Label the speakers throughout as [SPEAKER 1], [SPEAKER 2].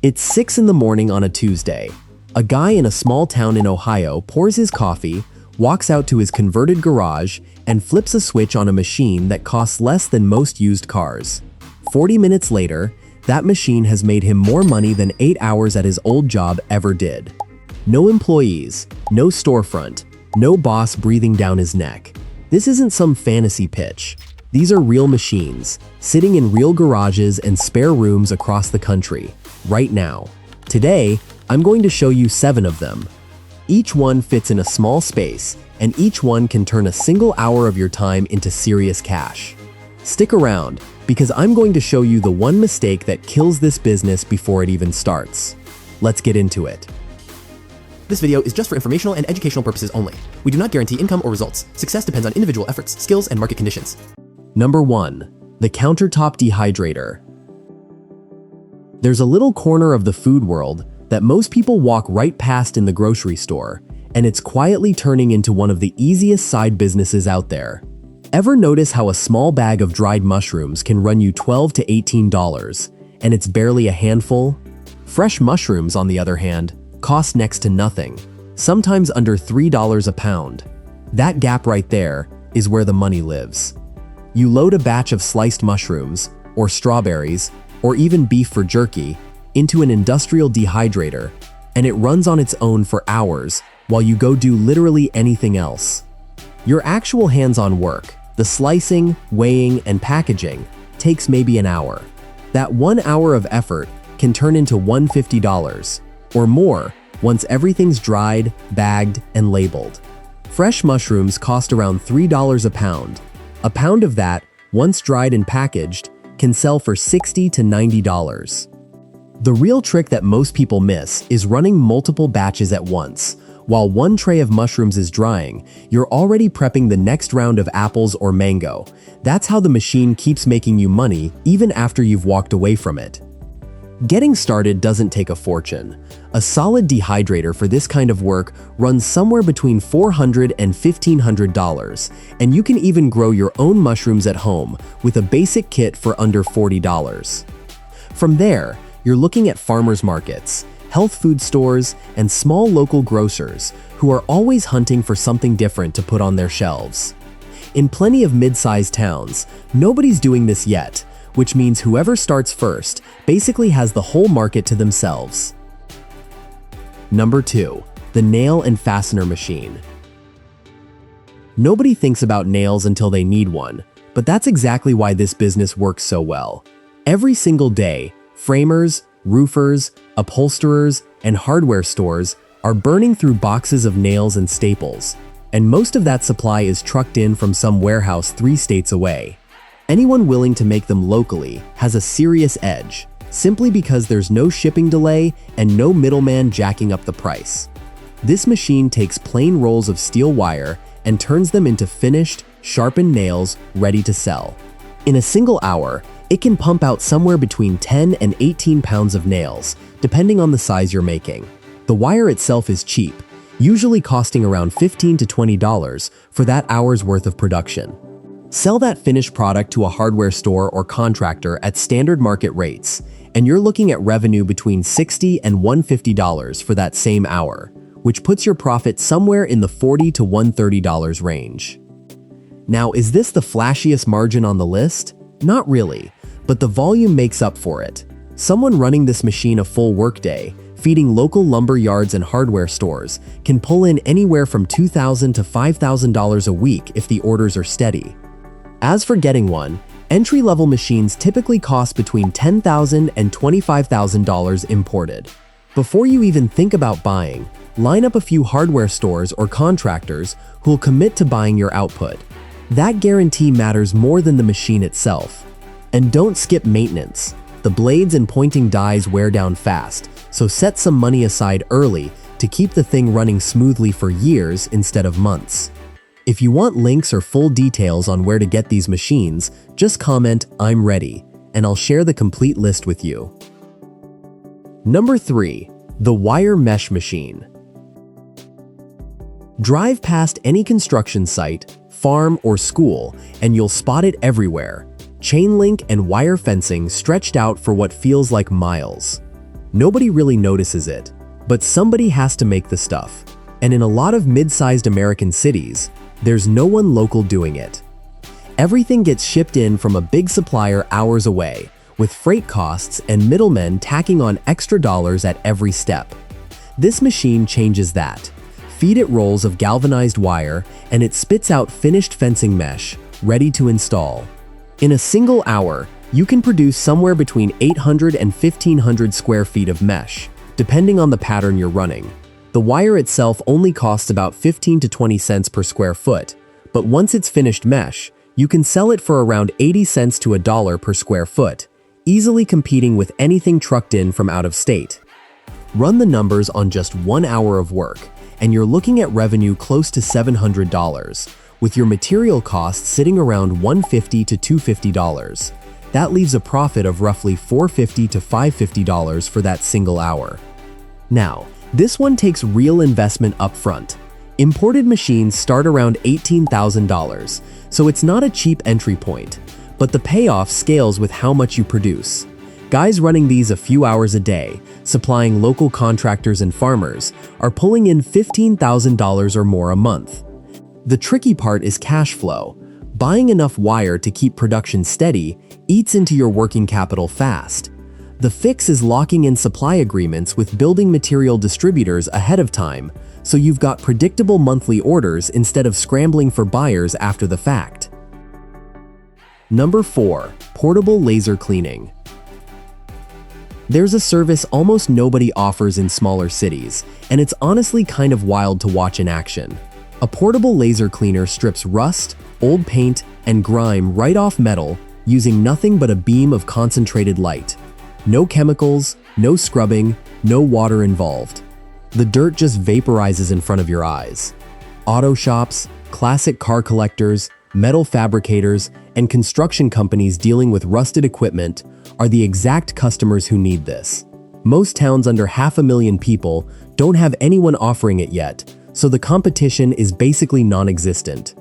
[SPEAKER 1] It's 6 in the morning on a Tuesday. A guy in a small town in Ohio pours his coffee, walks out to his converted garage, and flips a switch on a machine that costs less than most used cars. 40 minutes later, that machine has made him more money than 8 hours at his old job ever did. No employees, no storefront, no boss breathing down his neck. This isn't some fantasy pitch. These are real machines, sitting in real garages and spare rooms across the country, right now. Today, I'm going to show you 7 of them. Each one fits in a small space, and each one can turn a single hour of your time into serious cash. Stick around, because I'm going to show you the one mistake that kills this business before it even starts. Let's get into it.
[SPEAKER 2] This video is just for informational and educational purposes only. We do not guarantee income or results. Success depends on individual efforts, skills, and market conditions.
[SPEAKER 1] Number 1. The Countertop Dehydrator. There's a little corner of the food world that most people walk right past in the grocery store, and it's quietly turning into one of the easiest side businesses out there. Ever notice how a small bag of dried mushrooms can run you $12 to $18, and it's barely a handful? Fresh mushrooms, on the other hand, cost next to nothing, sometimes under $3 a pound. That gap right there is where the money lives. You load a batch of sliced mushrooms, or strawberries, or even beef for jerky, into an industrial dehydrator, and it runs on its own for hours while you go do literally anything else. Your actual hands-on work, the slicing, weighing, and packaging, takes maybe an hour. That 1 hour of effort can turn into $150, or more, once everything's dried, bagged, and labeled. Fresh mushrooms cost around $3 a pound. A pound of that, once dried and packaged, can sell for $60 to $90. The real trick that most people miss is running multiple batches at once. While one tray of mushrooms is drying, you're already prepping the next round of apples or mango. That's how the machine keeps making you money even after you've walked away from it. Getting started doesn't take a fortune. A solid dehydrator for this kind of work runs somewhere between $400 and $1,500, and you can even grow your own mushrooms at home with a basic kit for under $40. From there, you're looking at farmers markets, health food stores, and small local grocers who are always hunting for something different to put on their shelves. In plenty of mid-sized towns, nobody's doing this yet, which means whoever starts first basically has the whole market to themselves. Number 2. The Nail and Fastener Machine. Nobody thinks about nails until they need one, but that's exactly why this business works so well. Every single day, framers, roofers, upholsterers, and hardware stores are burning through boxes of nails and staples, and most of that supply is trucked in from some warehouse 3 states away. Anyone willing to make them locally has a serious edge, simply because there's no shipping delay and no middleman jacking up the price. This machine takes plain rolls of steel wire and turns them into finished, sharpened nails ready to sell. In a single hour, it can pump out somewhere between 10 and 18 pounds of nails, depending on the size you're making. The wire itself is cheap, usually costing around $15 to $20 for that hour's worth of production. Sell that finished product to a hardware store or contractor at standard market rates, and you're looking at revenue between $60 and $150 for that same hour, which puts your profit somewhere in the $40 to $130 range. Now, is this the flashiest margin on the list? Not really, but the volume makes up for it. Someone running this machine a full workday, feeding local lumber yards and hardware stores, can pull in anywhere from $2,000 to $5,000 a week if the orders are steady. As for getting one, entry-level machines typically cost between $10,000 and $25,000 imported. Before you even think about buying, line up a few hardware stores or contractors who'll commit to buying your output. That guarantee matters more than the machine itself. And don't skip maintenance. The blades and pointing dies wear down fast, so set some money aside early to keep the thing running smoothly for years instead of months. If you want links or full details on where to get these machines, just comment "I'm ready," and I'll share the complete list with you. Number 3. The Wire Mesh Machine. Drive past any construction site, farm, or school, and you'll spot it everywhere. Chain link and wire fencing stretched out for what feels like miles. Nobody really notices it, but somebody has to make the stuff. And in a lot of mid-sized American cities, there's no one local doing it. Everything gets shipped in from a big supplier hours away, with freight costs and middlemen tacking on extra dollars at every step. This machine changes that. Feed it rolls of galvanized wire, and it spits out finished fencing mesh, ready to install. In a single hour, you can produce somewhere between 800 and 1,500 square feet of mesh, depending on the pattern you're running. The wire itself only costs about 15 to 20 cents per square foot, but once it's finished mesh, you can sell it for around 80 cents to $1 per square foot, easily competing with anything trucked in from out of state. Run the numbers on just 1 hour of work, and you're looking at revenue close to $700, with your material costs sitting around $150 to $250. That leaves a profit of roughly $450 to $550 for that single hour. Now, this one takes real investment upfront. Imported machines start around $18,000, so it's not a cheap entry point, but the payoff scales with how much you produce. Guys running these a few hours a day, supplying local contractors and farmers, are pulling in $15,000 or more a month. The tricky part is cash flow. Buying enough wire to keep production steady eats into your working capital fast. The fix is locking in supply agreements with building material distributors ahead of time, so you've got predictable monthly orders instead of scrambling for buyers after the fact. Number 4. Portable laser cleaning. There's a service almost nobody offers in smaller cities, and it's honestly kind of wild to watch in action. A portable laser cleaner strips rust, old paint, and grime right off metal using nothing but a beam of concentrated light. No chemicals, no scrubbing, no water involved. The dirt just vaporizes in front of your eyes. Auto shops, classic car collectors, metal fabricators, and construction companies dealing with rusted equipment are the exact customers who need this. Most towns under 500,000 people don't have anyone offering it yet, so the competition is basically non-existent.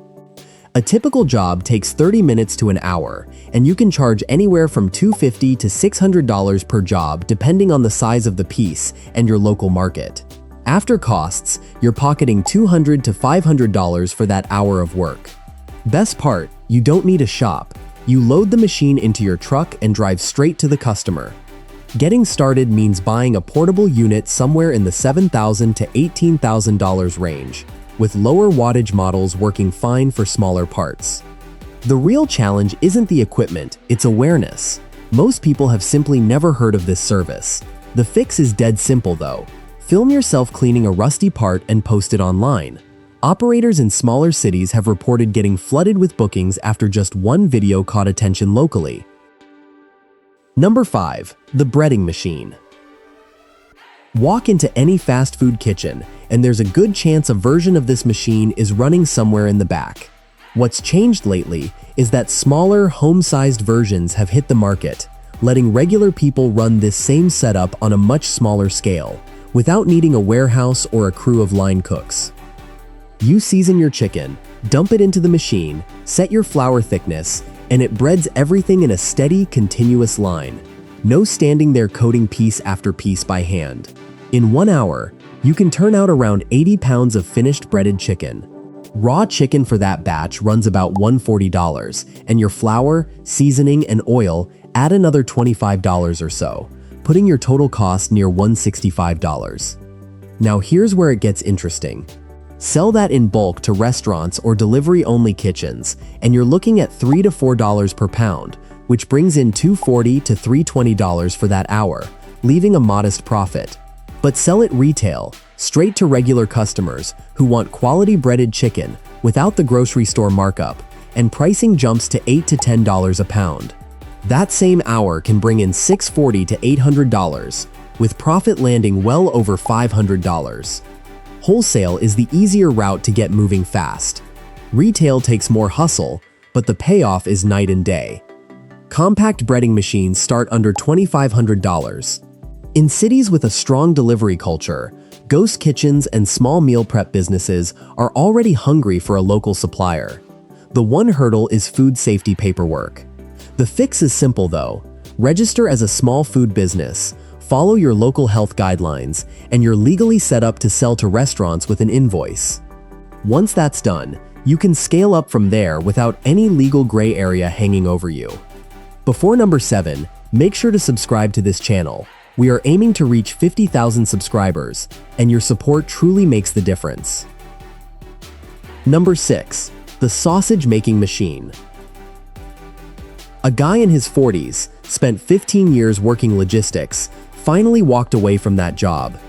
[SPEAKER 1] A typical job takes 30 minutes to an hour, and you can charge anywhere from $250 to $600 per job depending on the size of the piece and your local market. After costs, you're pocketing $200 to $500 for that hour of work. Best part, you don't need a shop. You load the machine into your truck and drive straight to the customer. Getting started means buying a portable unit somewhere in the $7,000 to $18,000 range, with lower wattage models working fine for smaller parts. The real challenge isn't the equipment, it's awareness. Most people have simply never heard of this service. The fix is dead simple though. Film yourself cleaning a rusty part and post it online. Operators in smaller cities have reported getting flooded with bookings after just one video caught attention locally. Number 5. The breading machine. Walk into any fast food kitchen, and there's a good chance a version of this machine is running somewhere in the back. What's changed lately is that smaller, home-sized versions have hit the market, letting regular people run this same setup on a much smaller scale, without needing a warehouse or a crew of line cooks. You season your chicken, dump it into the machine, set your flour thickness, and it breads everything in a steady, continuous line. No standing there coating piece after piece by hand. In 1 hour, you can turn out around 80 pounds of finished breaded chicken. Raw chicken for that batch runs about $140, and your flour, seasoning, and oil add another $25 or so, putting your total cost near $165. Now here's where it gets interesting. Sell that in bulk to restaurants or delivery-only kitchens, and you're looking at $3 to $4 per pound, which brings in $240 to $320 for that hour, leaving a modest profit. But sell it retail, straight to regular customers who want quality breaded chicken without the grocery store markup, and pricing jumps to $8 to $10 a pound. That same hour can bring in $640 to $800, with profit landing well over $500. Wholesale is the easier route to get moving fast. Retail takes more hustle, but the payoff is night and day. Compact breading machines start under $2,500. In cities with a strong delivery culture, ghost kitchens and small meal prep businesses are already hungry for a local supplier. The one hurdle is food safety paperwork. The fix is simple though. Register as a small food business, follow your local health guidelines, and you're legally set up to sell to restaurants with an invoice. Once that's done, you can scale up from there without any legal gray area hanging over you. Before number 7, make sure to subscribe to this channel. We are aiming to reach 50,000 subscribers, and your support truly makes the difference. Number 6, the sausage making machine. A guy in his 40s, spent 15 years working logistics, finally walked away from that job.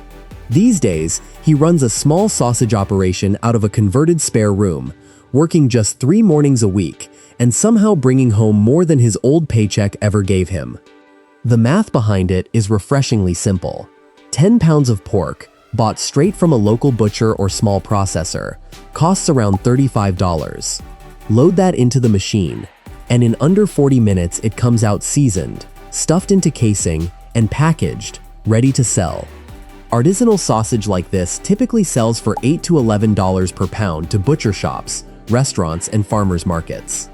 [SPEAKER 1] These days, he runs a small sausage operation out of a converted spare room, working just 3 mornings a week, and somehow bringing home more than his old paycheck ever gave him. The math behind it is refreshingly simple. 10 pounds of pork, bought straight from a local butcher or small processor, costs around $35. Load that into the machine, and in under 40 minutes it comes out seasoned, stuffed into casing, and packaged, ready to sell. Artisanal sausage like this typically sells for $8 to $11 per pound to butcher shops, restaurants, and farmers markets.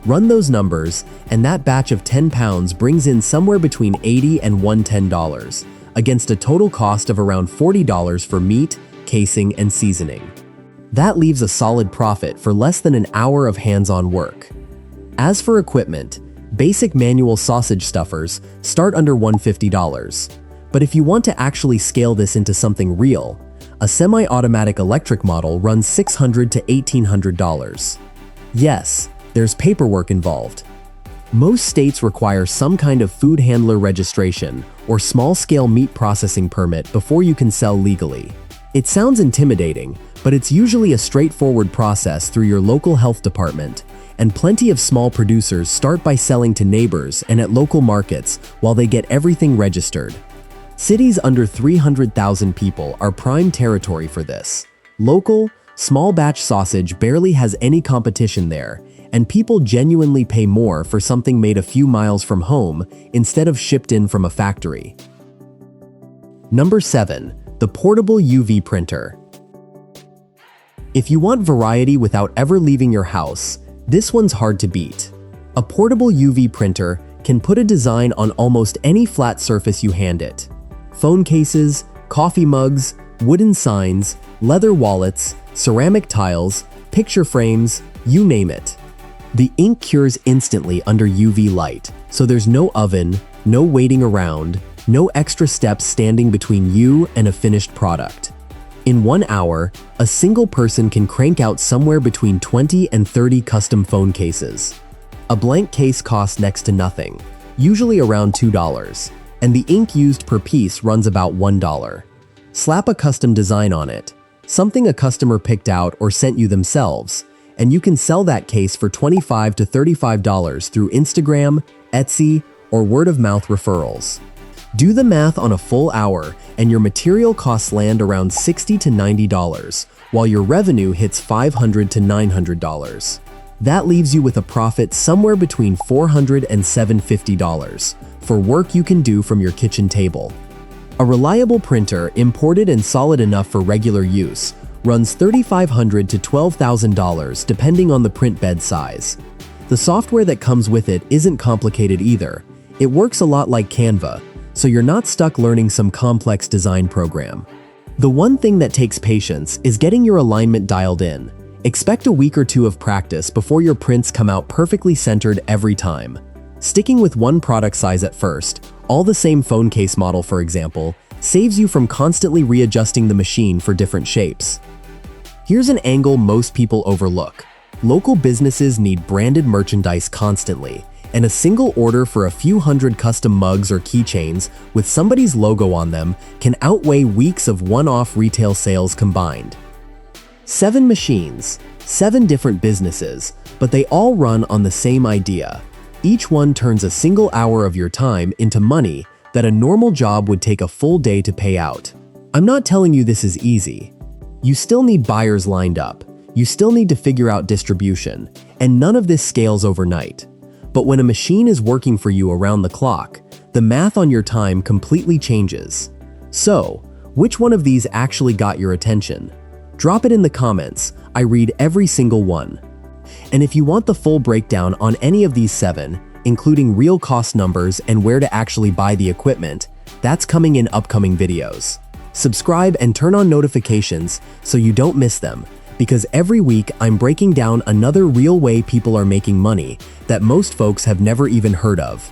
[SPEAKER 1] Run those numbers, and that batch of 10 pounds brings in somewhere between $80 and $110, against a total cost of around $40 for meat, casing, and seasoning. That leaves a solid profit for less than an hour of hands-on work. As for equipment, basic manual sausage stuffers start under $150. But if you want to actually scale this into something real, a semi-automatic electric model runs $600 to $1,800. Yes, there's paperwork involved. Most states require some kind of food handler registration or small-scale meat processing permit before you can sell legally. It sounds intimidating, but it's usually a straightforward process through your local health department, and plenty of small producers start by selling to neighbors and at local markets while they get everything registered. Cities under 300,000 people are prime territory for this. Local, small-batch sausage barely has any competition there, and people genuinely pay more for something made a few miles from home instead of shipped in from a factory. Number 7, the portable UV printer. If you want variety without ever leaving your house, this one's hard to beat. A portable UV printer can put a design on almost any flat surface you hand it. Phone cases, coffee mugs, wooden signs, leather wallets, ceramic tiles, picture frames, you name it. The ink cures instantly under UV light, so there's no oven, no waiting around, no extra steps standing between you and a finished product. In 1 hour, a single person can crank out somewhere between 20 and 30 custom phone cases. A blank case costs next to nothing, usually around $2, and the ink used per piece runs about $1. Slap a custom design on it, something a customer picked out or sent you themselves, and you can sell that case for $25 to $35 through Instagram, Etsy, or word-of-mouth referrals. Do the math on a full hour, and your material costs land around $60 to $90, while your revenue hits $500 to $900. That leaves you with a profit somewhere between $400 and $750 for work you can do from your kitchen table. A reliable printer, imported and solid enough for regular use, runs $3,500 to $12,000 depending on the print bed size. The software that comes with it isn't complicated either. It works a lot like Canva, so you're not stuck learning some complex design program. The one thing that takes patience is getting your alignment dialed in. Expect a week or 2 of practice before your prints come out perfectly centered every time. Sticking with one product size at first, all the same phone case model for example, saves you from constantly readjusting the machine for different shapes. Here's an angle most people overlook. Local businesses need branded merchandise constantly, and a single order for a few hundred custom mugs or keychains with somebody's logo on them can outweigh weeks of one-off retail sales combined. 7 machines, 7 different businesses, but they all run on the same idea. Each one turns a single hour of your time into money that a normal job would take a full day to pay out. I'm not telling you this is easy. You still need buyers lined up, you still need to figure out distribution, and none of this scales overnight. But when a machine is working for you around the clock, the math on your time completely changes. So, which one of these actually got your attention? Drop it in the comments, I read every single one. And if you want the full breakdown on any of these 7, including real cost numbers and where to actually buy the equipment, That's coming in upcoming videos. Subscribe and turn on notifications so you don't miss them, because every week I'm breaking down another real way people are making money that most folks have never even heard of.